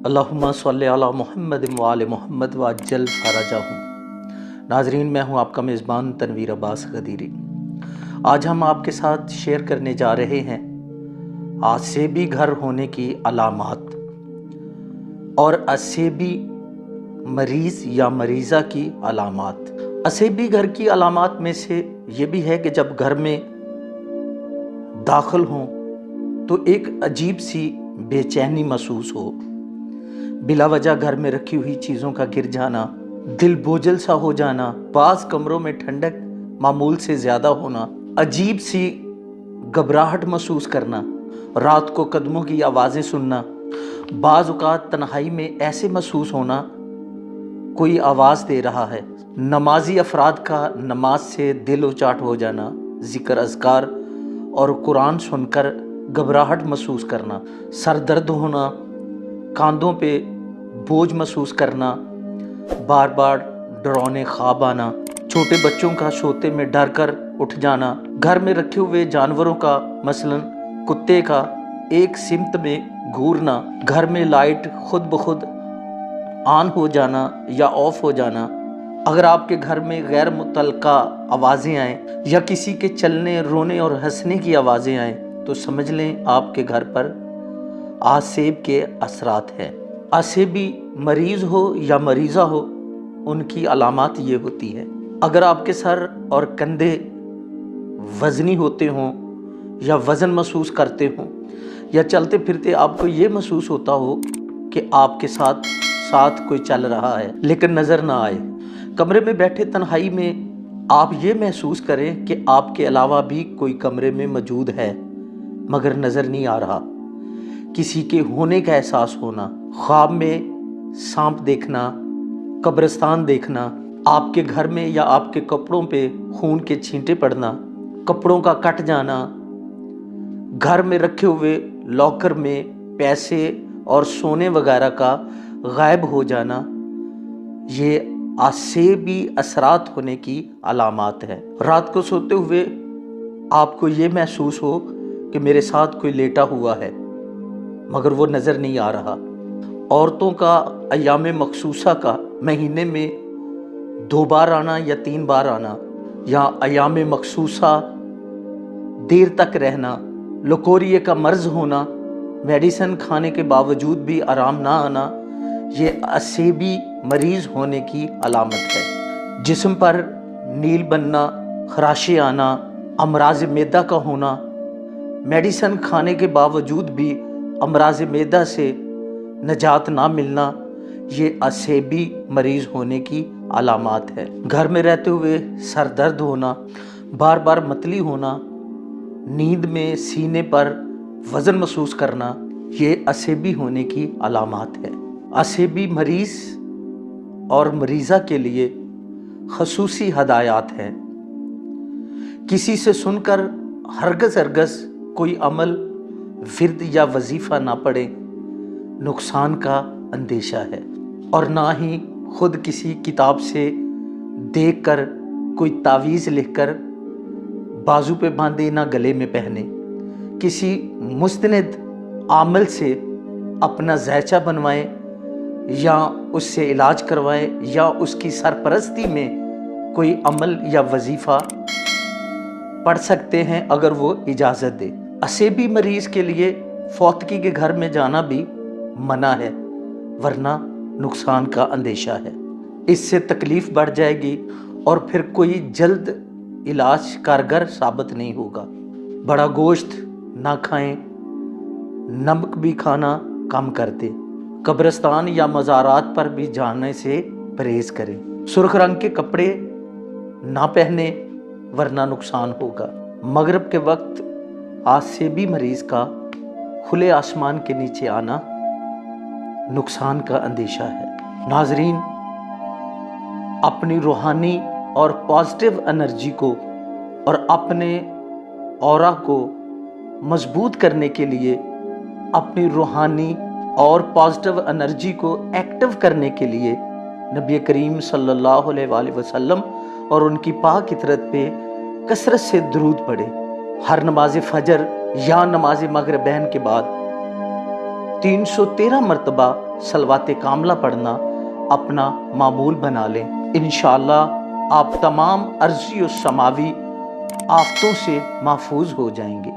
اللہم صلی علی محمد و آل محمد وعجل فرجہم۔ ناظرین، میں ہوں آپ کا میزبان تنویر عباس غدیری۔ آج ہم آپ کے ساتھ شیئر کرنے جا رہے ہیں عصبی گھر ہونے کی علامات اور عصبی مریض یا مریضہ کی علامات۔ عصبی گھر کی علامات میں سے یہ بھی ہے کہ جب گھر میں داخل ہوں تو ایک عجیب سی بے چینی محسوس ہو، بلا وجہ گھر میں رکھی ہوئی چیزوں کا گر جانا، دل بوجھل سا ہو جانا، بعض کمروں میں ٹھنڈک معمول سے زیادہ ہونا، عجیب سی گھبراہٹ محسوس کرنا، رات کو قدموں کی آوازیں سننا، بعض اوقات تنہائی میں ایسے محسوس ہونا کوئی آواز دے رہا ہے، نمازی افراد کا نماز سے دل اچاٹ ہو جانا، ذکر اذکار اور قرآن سن کر گھبراہٹ محسوس کرنا، سر درد ہونا، کاندھوں پہ بوجھ محسوس کرنا، بار بار ڈراؤنے خواب آنا، چھوٹے بچوں کا سوتے میں ڈر کر اٹھ جانا، گھر میں رکھے ہوئے جانوروں کا مثلاً کتے کا ایک سمت میں گھورنا، گھر میں لائٹ خود بخود آن ہو جانا یا آف ہو جانا، اگر آپ کے گھر میں غیر متعلقہ آوازیں آئیں یا کسی کے چلنے، رونے اور ہنسنے کی آوازیں آئیں تو سمجھ لیں آپ کے گھر پر اعصاب کے اثرات ہیں۔ عصبی مریض ہو یا مریضہ ہو، ان کی علامات یہ ہوتی ہے: اگر آپ کے سر اور کندھے وزنی ہوتے ہوں یا وزن محسوس کرتے ہوں، یا چلتے پھرتے آپ کو یہ محسوس ہوتا ہو کہ آپ کے ساتھ کوئی چل رہا ہے لیکن نظر نہ آئے، کمرے میں بیٹھے تنہائی میں آپ یہ محسوس کریں کہ آپ کے علاوہ بھی کوئی کمرے میں موجود ہے مگر نظر نہیں آ رہا، کسی کے ہونے کا احساس ہونا، خواب میں سانپ دیکھنا، قبرستان دیکھنا، آپ کے گھر میں یا آپ کے کپڑوں پہ خون کے چھینٹے پڑنا، کپڑوں کا کٹ جانا، گھر میں رکھے ہوئے لاکر میں پیسے اور سونے وغیرہ کا غائب ہو جانا، یہ عصبی اثرات ہونے کی علامات ہے۔ رات کو سوتے ہوئے آپ کو یہ محسوس ہو کہ میرے ساتھ کوئی لیٹا ہوا ہے مگر وہ نظر نہیں آ رہا۔ عورتوں کا ایام مخصوصہ کا مہینے میں 2 بار آنا یا 3 بار آنا، یا ایام مخصوصہ دیر تک رہنا، لکوریا کا مرض ہونا، میڈیسن کھانے کے باوجود بھی آرام نہ آنا، یہ عصبی مریض ہونے کی علامت ہے۔ جسم پر نیل بننا، خراشیں آنا، امراض معدہ کا ہونا، میڈیسن کھانے کے باوجود بھی امراض معدہ سے نجات نہ ملنا، یہ عصبی مریض ہونے کی علامات ہے۔ گھر میں رہتے ہوئے سر درد ہونا، بار بار متلی ہونا، نیند میں سینے پر وزن محسوس کرنا، یہ عصبی ہونے کی علامات ہے۔ عصبی مریض اور مریضہ کے لیے خصوصی ہدایات ہیں: کسی سے سن کر ہرگز کوئی عمل، ورد یا وظیفہ نہ پڑھیں، نقصان کا اندیشہ ہے، اور نہ ہی خود کسی کتاب سے دیکھ کر کوئی تعویذ لکھ کر بازو پہ باندھے، نہ گلے میں پہنے، کسی مستند عامل سے اپنا ذائچہ بنوائیں یا اس سے علاج کروائیں یا اس کی سرپرستی میں کوئی عمل یا وظیفہ پڑھ سکتے ہیں اگر وہ اجازت دے۔ عصبی مریض کے لیے فوتگی کے گھر میں جانا بھی منع ہے ورنہ نقصان کا اندیشہ ہے، اس سے تکلیف بڑھ جائے گی اور پھر کوئی جلد علاج کارگر ثابت نہیں ہوگا۔ بڑا گوشت نہ کھائیں، نمک بھی کھانا کم کر دیں، قبرستان یا مزارات پر بھی جانے سے پرہیز کریں، سرخ رنگ کے کپڑے نہ پہنیں ورنہ نقصان ہوگا۔ مغرب کے وقت عصبی مریض کا کھلے آسمان کے نیچے آنا نقصان کا اندیشہ ہے۔ ناظرین، اپنی روحانی اور پازیٹیو انرجی کو اور اپنے اورا کو مضبوط کرنے کے لیے، اپنی روحانی اور پازیٹیو انرجی کو ایکٹیو کرنے کے لیے نبی کریم صلی اللہ علیہ وآلہ وسلم اور ان کی پاک عطرت پہ کثرت سے درود پڑھیں۔ ہر نماز فجر یا نماز مغربین کے بعد 313 مرتبہ صلوات کاملہ پڑھنا اپنا معمول بنا لیں۔ انشاءاللہ آپ تمام عرضی و سماوی آفتوں سے محفوظ ہو جائیں گے۔